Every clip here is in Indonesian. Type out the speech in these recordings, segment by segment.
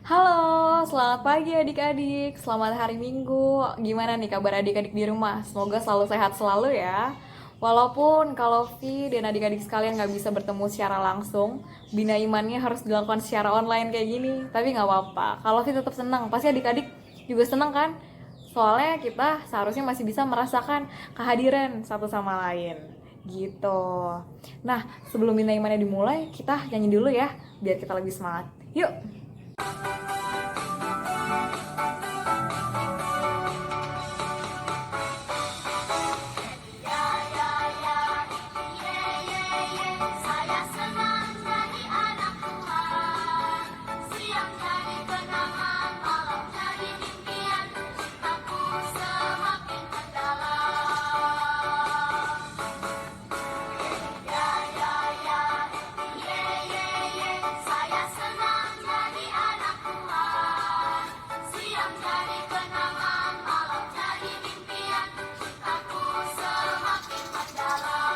Halo, selamat pagi adik-adik. Selamat hari Minggu. Gimana nih kabar adik-adik di rumah? Semoga selalu sehat selalu ya. Walaupun kalau Vi dan adik-adik sekalian nggak bisa bertemu secara langsung, bina imannya harus dilakukan secara online kayak gini. Tapi nggak apa-apa. Kalau Vi tetap senang, pasti adik-adik juga senang kan? Soalnya kita seharusnya masih bisa merasakan kehadiran satu sama lain. Gitu. Nah, sebelum bina imannya dimulai, kita nyanyi dulu ya, biar kita lebih semangat. Yuk! Saya senang jadi anak Tuhan. Siang jadi kenangan, malam jadi impian. Cintaku semakin mendalam. Ya ya ya, ye ye ye. Saya senang jadi anak Tuhan. Siang jadi kenangan, malam jadi impian. Cintaku semakin mendalam.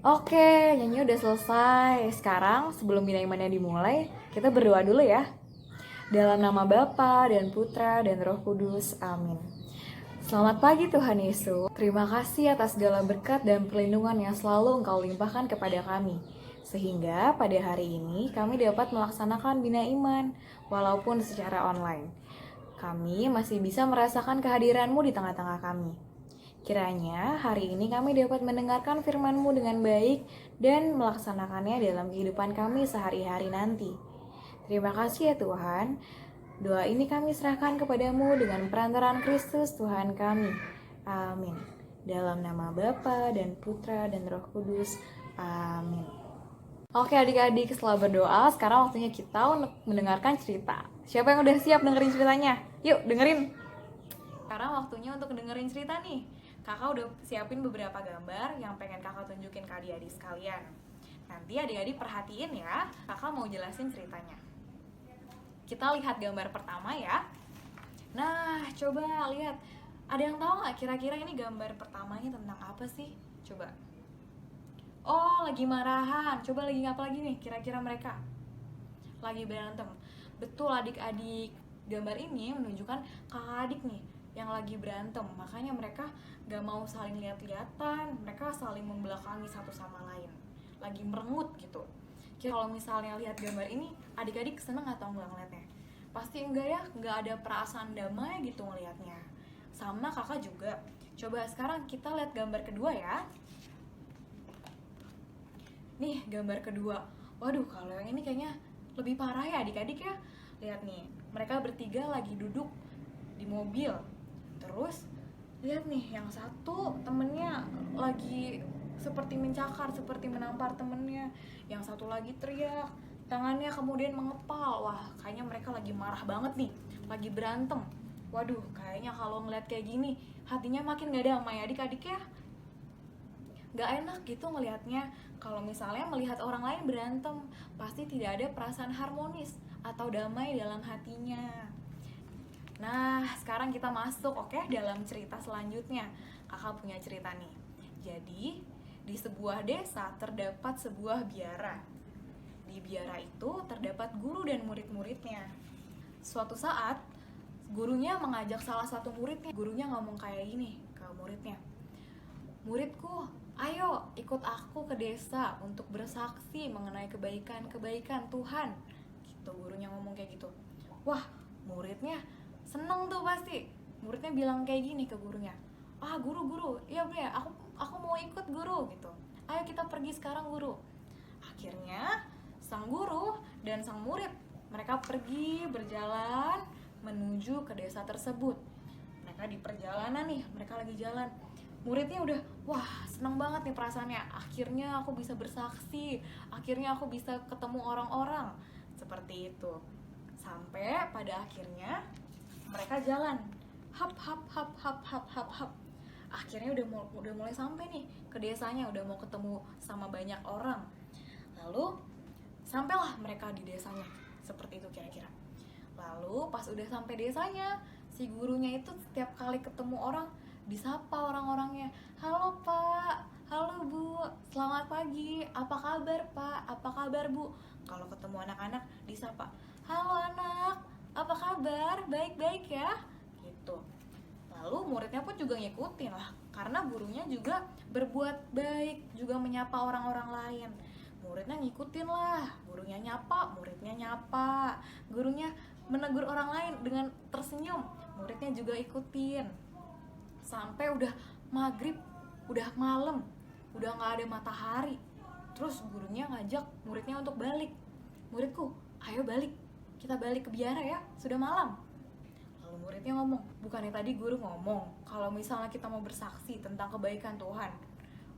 Oke, nyanyi udah selesai. Sekarang sebelum bina imannya dimulai, kita berdoa dulu ya. Dalam nama Bapa dan Putra dan Roh Kudus. Amin. Selamat pagi Tuhan Yesus. Terima kasih atas segala berkat dan perlindungan yang selalu Engkau limpahkan kepada kami. Sehingga pada hari ini kami dapat melaksanakan bina iman walaupun secara online. Kami masih bisa merasakan kehadiran-Mu di tengah-tengah kami. Kiranya hari ini kami dapat mendengarkan firman-Mu dengan baik dan melaksanakannya dalam kehidupan kami sehari-hari nanti. Terima kasih ya Tuhan. Doa ini kami serahkan kepadamu dengan perantaraan Kristus Tuhan kami. Amin. Dalam nama Bapa dan Putra dan Roh Kudus. Amin. Oke adik-adik, setelah berdoa, sekarang waktunya kita untuk mendengarkan cerita. Siapa yang udah siap dengerin ceritanya? Yuk dengerin. Sekarang waktunya untuk dengerin cerita nih. Kakak udah siapin beberapa gambar yang pengen kakak tunjukin ke adik-adik sekalian. Nanti adik-adik perhatiin ya, kakak mau jelasin ceritanya. Kita lihat gambar pertama ya. Nah, coba lihat. Ada yang tahu nggak kira-kira ini gambar pertamanya tentang apa sih? Coba. Oh, lagi marahan. Coba lagi apa lagi nih kira-kira mereka? Lagi berantem. Betul adik-adik. Gambar ini menunjukkan kakak adik nih yang lagi berantem. Makanya mereka gak mau saling lihat-lihatan. Mereka saling membelakangi satu sama lain. Lagi merengut gitu. Kalau misalnya lihat gambar ini, adik-adik seneng atau enggak ngeliatnya? Pasti enggak ya, enggak ada perasaan damai gitu ngelihatnya. Sama kakak juga. Coba sekarang kita lihat gambar kedua ya. Nih gambar kedua. Waduh, kalau yang ini kayaknya lebih parah ya adik-adik ya. Lihat nih, mereka bertiga lagi duduk di mobil. Terus lihat nih, yang satu temennya lagi seperti mencakar, seperti menampar temennya. Yang satu lagi teriak, tangannya kemudian mengepal. Wah, kayaknya mereka lagi marah banget nih, lagi berantem. Waduh, kayaknya kalau ngeliat kayak gini, hatinya makin gak damai adik-adik ya. Gak enak gitu ngelihatnya. Kalau misalnya melihat orang lain berantem, pasti tidak ada perasaan harmonis atau damai dalam hatinya. Nah, sekarang kita masuk dalam cerita selanjutnya. Kakak punya cerita nih. Jadi, di sebuah desa terdapat sebuah biara. Di biara itu terdapat guru dan murid-muridnya. Suatu saat, gurunya mengajak salah satu muridnya. Gurunya ngomong kayak gini ke muridnya. Muridku, ayo ikut aku ke desa untuk bersaksi mengenai kebaikan-kebaikan Tuhan. Gitu, gurunya ngomong kayak gitu. Wah, muridnya seneng tuh pasti. Muridnya bilang kayak gini ke gurunya. Ah, guru, iya bener, aku mau ikut guru gitu. Ayo kita pergi sekarang guru. Akhirnya sang guru dan sang murid mereka pergi berjalan menuju ke desa tersebut. Mereka di perjalanan nih, mereka lagi jalan. Muridnya udah, wah seneng banget nih perasaannya. Akhirnya aku bisa bersaksi, akhirnya aku bisa ketemu orang-orang. Seperti itu. Sampai pada akhirnya mereka jalan. Hap hap hap hap hap hap hap. Akhirnya udah mulai sampai nih ke desanya, udah mau ketemu sama banyak orang. Lalu sampailah mereka di desanya. Seperti itu kira-kira. Lalu pas udah sampai desanya, si gurunya itu setiap kali ketemu orang disapa orang-orangnya. Halo pak, halo Bu, selamat pagi, apa kabar Pak, apa kabar Bu. Kalau ketemu anak-anak disapa, halo anak, apa kabar, baik-baik ya, gitu. Lalu muridnya pun juga ngikutin lah, karena gurunya juga berbuat baik, juga menyapa orang-orang lain. Muridnya ngikutin lah, gurunya nyapa, muridnya nyapa. Gurunya menegur orang lain dengan tersenyum, muridnya juga ikutin. Sampai udah maghrib, udah malam, udah gak ada matahari. Terus gurunya ngajak muridnya untuk balik. Muridku, ayo balik, kita balik ke biara ya, sudah malam. Lalu muridnya ngomong, bukannya tadi guru ngomong kalau misalnya kita mau bersaksi tentang kebaikan Tuhan,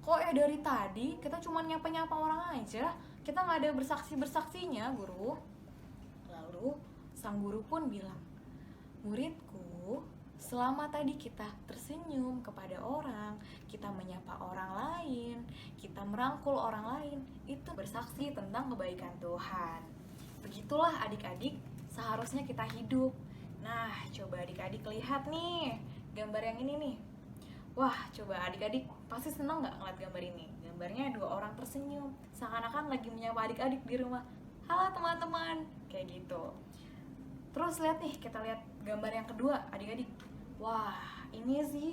kok ya dari tadi kita cuma nyapa-nyapa orang aja, kita nggak ada bersaksi-bersaksinya guru. Lalu sang guru pun bilang, muridku, selama tadi kita tersenyum kepada orang, kita menyapa orang lain, kita merangkul orang lain, itu bersaksi tentang kebaikan Tuhan. Begitulah adik-adik seharusnya kita hidup. Nah, coba adik-adik lihat nih gambar yang ini nih. Wah, coba adik-adik pasti senang nggak ngeliat gambar ini? Gambarnya dua orang tersenyum, seakan-akan lagi menyapa adik-adik di rumah. Halo teman-teman, kayak gitu. Terus lihat nih, kita lihat gambar yang kedua, adik-adik. Wah, ini sih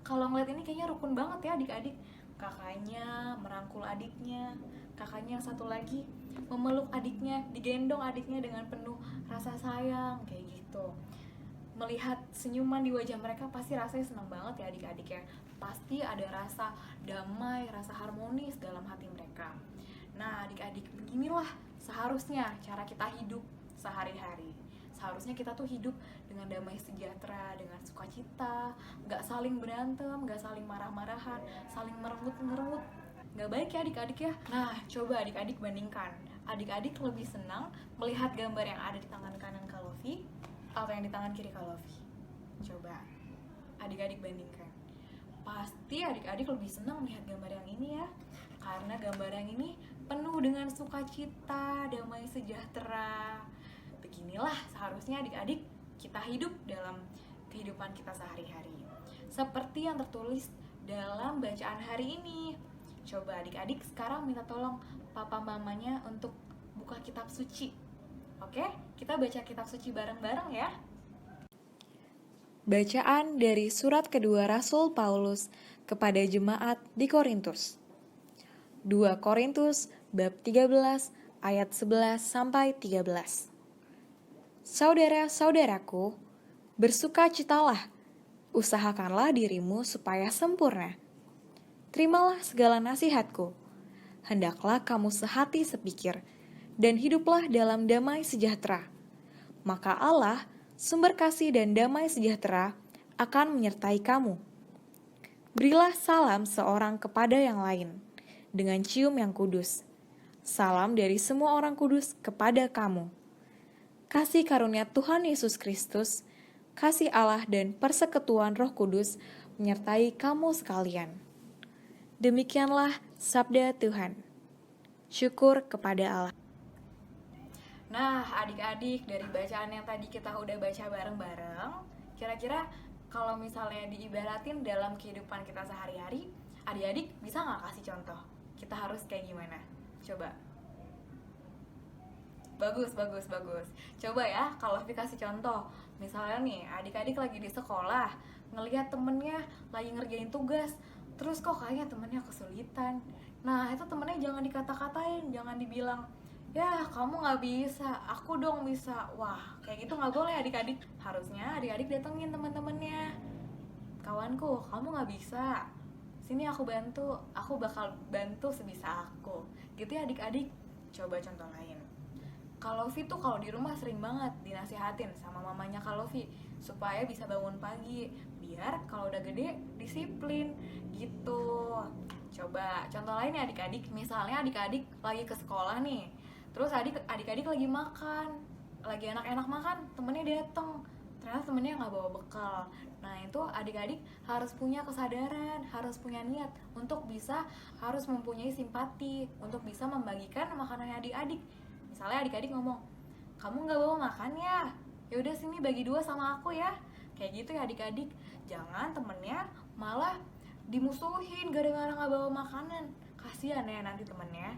kalau ngeliat ini kayaknya rukun banget ya adik-adik. Kakaknya merangkul adiknya, kakaknya yang satu lagi memeluk adiknya, digendong adiknya dengan penuh rasa sayang, kayak gitu. Melihat senyuman di wajah mereka pasti rasanya senang banget ya adik-adik ya. Pasti ada rasa damai, rasa harmonis dalam hati mereka. Nah adik-adik, beginilah seharusnya cara kita hidup sehari-hari. Seharusnya kita tuh hidup dengan damai sejahtera, dengan sukacita, gak saling berantem, gak saling marah-marahan, saling merenggut-ngerenggut. Gak baik ya adik-adik ya. Nah coba adik-adik bandingkan, adik-adik lebih senang melihat gambar yang ada di tangan kanan Kak Lofi atau yang di tangan kiri Kak Lofi? Coba adik-adik bandingkan. Pasti adik-adik lebih senang melihat gambar yang ini ya, karena gambar yang ini penuh dengan sukacita, damai sejahtera. Beginilah seharusnya adik-adik kita hidup dalam kehidupan kita sehari-hari, seperti yang tertulis dalam bacaan hari ini. Coba adik-adik sekarang minta tolong papa mamanya untuk buka kitab suci. Oke, kita baca kitab suci bareng-bareng ya. Bacaan dari surat kedua Rasul Paulus kepada jemaat di Korintus. 2 Korintus bab 13 ayat 11 sampai 13. Saudara-saudaraku, bersukacitalah, usahakanlah dirimu supaya sempurna. Terimalah segala nasihatku. Hendaklah kamu sehati sepikir, dan hiduplah dalam damai sejahtera. Maka Allah, sumber kasih dan damai sejahtera, akan menyertai kamu. Berilah salam seorang kepada yang lain, dengan cium yang kudus. Salam dari semua orang kudus kepada kamu. Kasih karunia Tuhan Yesus Kristus, kasih Allah dan persekutuan Roh Kudus menyertai kamu sekalian. Demikianlah sabda Tuhan. Syukur kepada Allah. Nah adik-adik, dari bacaan yang tadi kita udah baca bareng-bareng, kira-kira kalau misalnya diibaratin dalam kehidupan kita sehari-hari, adik-adik bisa nggak kasih contoh? Kita harus kayak gimana? Coba. Bagus. Coba ya, kalau kasih contoh. Misalnya nih, adik-adik lagi di sekolah, ngelihat temennya lagi ngerjain tugas, terus kok kayaknya temennya kesulitan. Nah, itu temennya jangan dikata-katain, jangan dibilang, ya kamu gak bisa, aku dong bisa. Wah, kayak gitu gak boleh adik-adik. Harusnya adik-adik datengin teman-temannya. Kawanku, kamu gak bisa, sini aku bantu, aku bakal bantu sebisa aku. Gitu ya adik-adik. Coba contoh lain. Kak Lofi tuh kalau di rumah sering banget dinasihatin sama mamanya Kak Lofi supaya bisa bangun pagi, biar kalau udah gede disiplin gitu. Coba contoh lain ya adik-adik, misalnya adik-adik lagi ke sekolah nih, terus adik-adik lagi makan, lagi enak-enak makan, temennya dateng, ternyata temennya nggak bawa bekal. Nah itu adik-adik harus punya kesadaran, harus punya niat untuk bisa, harus mempunyai simpati untuk bisa membagikan makanannya adik-adik. Misalnya adik-adik ngomong, kamu nggak bawa makan ya? Yaudah sini bagi 2 sama aku ya. Kayak gitu ya adik-adik. Jangan temennya malah dimusuhin gara-gara nggak bawa makanan. Kasian ya nanti temennya.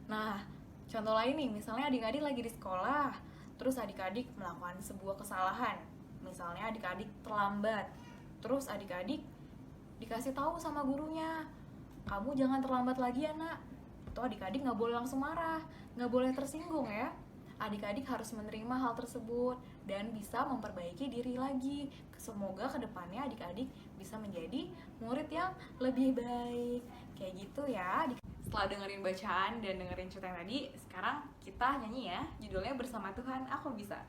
Nah, contoh lain nih, misalnya adik-adik lagi di sekolah, terus adik-adik melakukan sebuah kesalahan. Misalnya adik-adik terlambat, terus adik-adik dikasih tahu sama gurunya, kamu jangan terlambat lagi ya nak. Itu adik-adik nggak boleh langsung marah, nggak boleh tersinggung ya. Adik-adik harus menerima hal tersebut dan bisa memperbaiki diri lagi. Semoga kedepannya adik-adik bisa menjadi murid yang lebih baik. Kayak gitu ya. Setelah dengerin bacaan dan dengerin cerita yang tadi, sekarang kita nyanyi ya. Judulnya Bersama Tuhan Aku Bisa.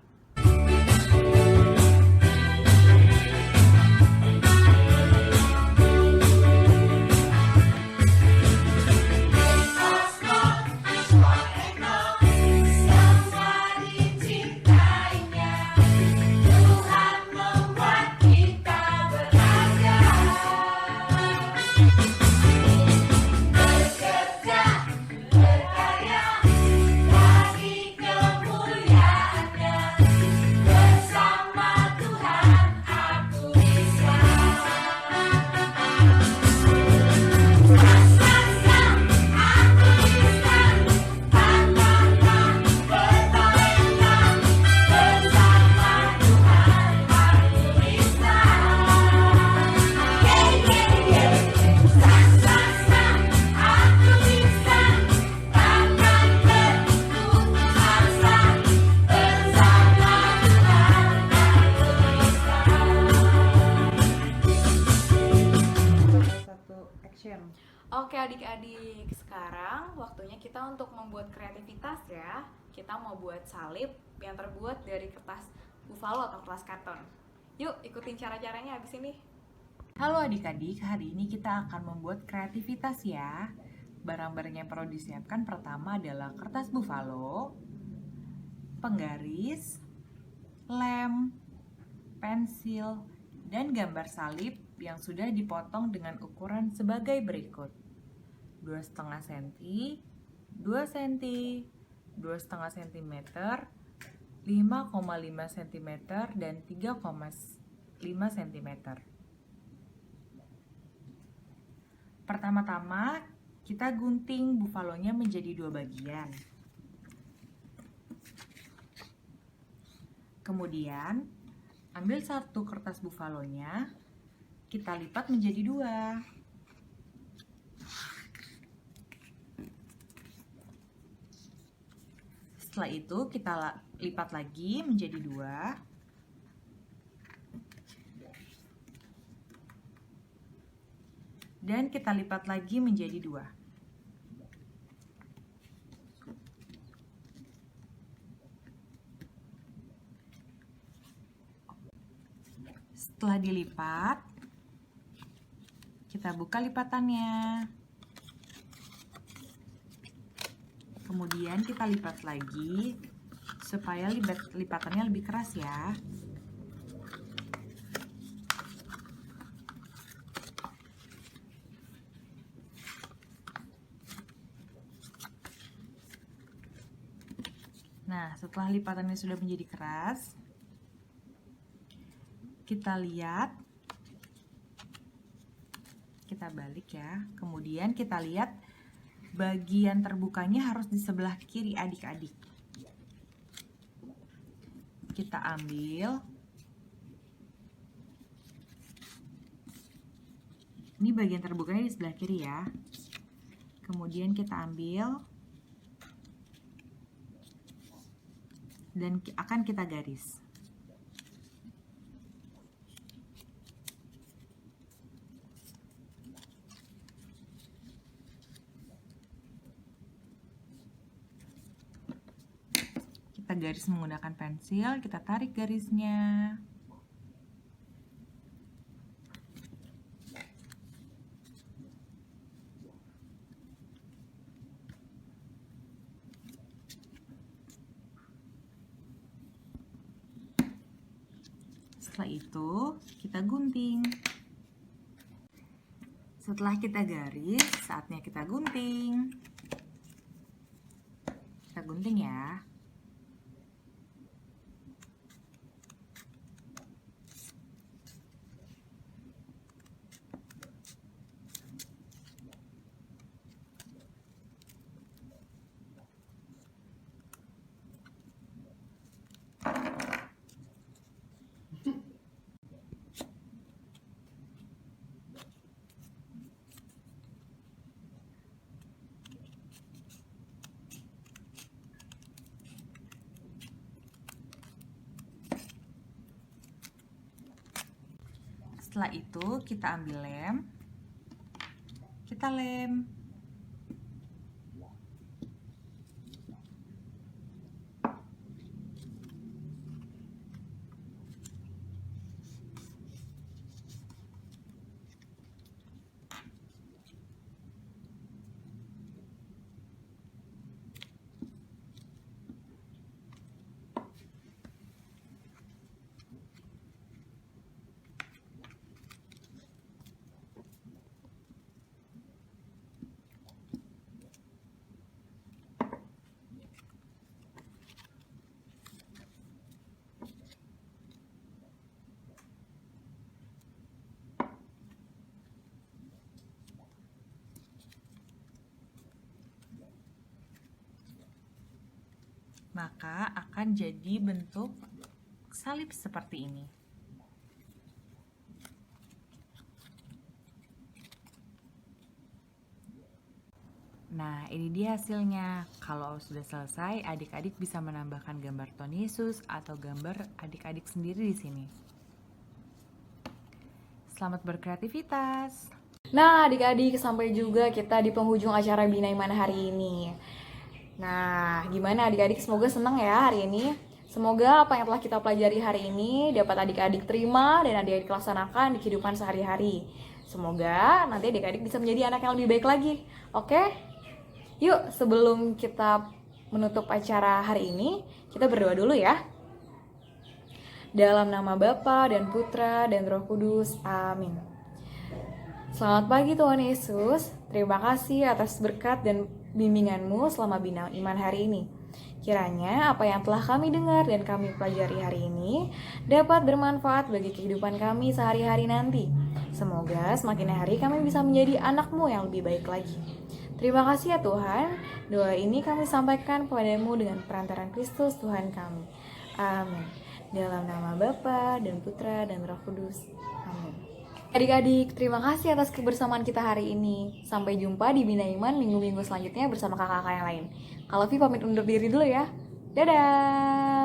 Oke adik-adik, sekarang waktunya kita untuk membuat kreativitas ya. Kita mau buat salib yang terbuat dari kertas buffalo atau kertas karton. Yuk ikutin cara-caranya abis ini. Halo adik-adik, hari ini kita akan membuat kreativitas ya. Barang-barang yang perlu disiapkan pertama adalah kertas buffalo, penggaris, lem, pensil, dan gambar salib yang sudah dipotong dengan ukuran sebagai berikut: 2,5 cm, 2 cm, 2,5 cm, 5,5 cm, dan 3,5 cm. Pertama-tama, kita gunting buffalonya menjadi 2 bagian. Kemudian, ambil satu kertas buffalonya, kita lipat menjadi 2. Setelah itu, kita lipat lagi menjadi 2. Dan kita lipat lagi menjadi 2. Setelah dilipat, kita buka lipatannya. Kemudian kita lipat lagi supaya lipatannya lebih keras ya. Nah, setelah lipatannya sudah menjadi keras, kita lihat, kita balik ya. Kemudian kita lihat bagian terbukanya harus di sebelah kiri adik-adik. Kita ambil. Ini bagian terbukanya di sebelah kiri ya. Kemudian kita ambil dan akan kita garis. Kita garis menggunakan pensil, kita tarik garisnya. Setelah itu, kita gunting. Setelah kita garis, saatnya kita gunting. Kita gunting ya. Setelah itu kita ambil lem, kita lem. Maka akan jadi bentuk salib seperti ini. Nah, ini dia hasilnya. Kalau sudah selesai, adik-adik bisa menambahkan gambar Tuhan Yesus atau gambar adik-adik sendiri di sini. Selamat berkreativitas. Nah, adik-adik, sampai juga kita di penghujung acara Bina Iman hari ini. Nah, gimana adik-adik? Semoga senang ya hari ini. Semoga apa yang telah kita pelajari hari ini dapat adik-adik terima dan adik-adik laksanakan di kehidupan sehari-hari. Semoga nanti adik-adik bisa menjadi anak yang lebih baik lagi. Oke? Yuk, sebelum kita menutup acara hari ini, kita berdoa dulu ya. Dalam nama Bapa dan Putra dan Roh Kudus. Amin. Selamat pagi Tuhan Yesus. Terima kasih atas berkat dan bimbingan-Mu selama Bina Iman hari ini. Kiranya apa yang telah kami dengar dan kami pelajari hari ini dapat bermanfaat bagi kehidupan kami sehari-hari nanti. Semoga semakin hari kami bisa menjadi anak-Mu yang lebih baik lagi. Terima kasih ya Tuhan. Doa ini kami sampaikan kepadamu dengan perantaran Kristus Tuhan kami. Amin. Dalam nama Bapa dan Putra dan Roh Kudus. Amin. Adik-adik, terima kasih atas kebersamaan kita hari ini. Sampai jumpa di Bina Iman minggu-minggu selanjutnya bersama kakak-kakak yang lain. Kalau Vi pamit undur diri dulu ya. Dadah!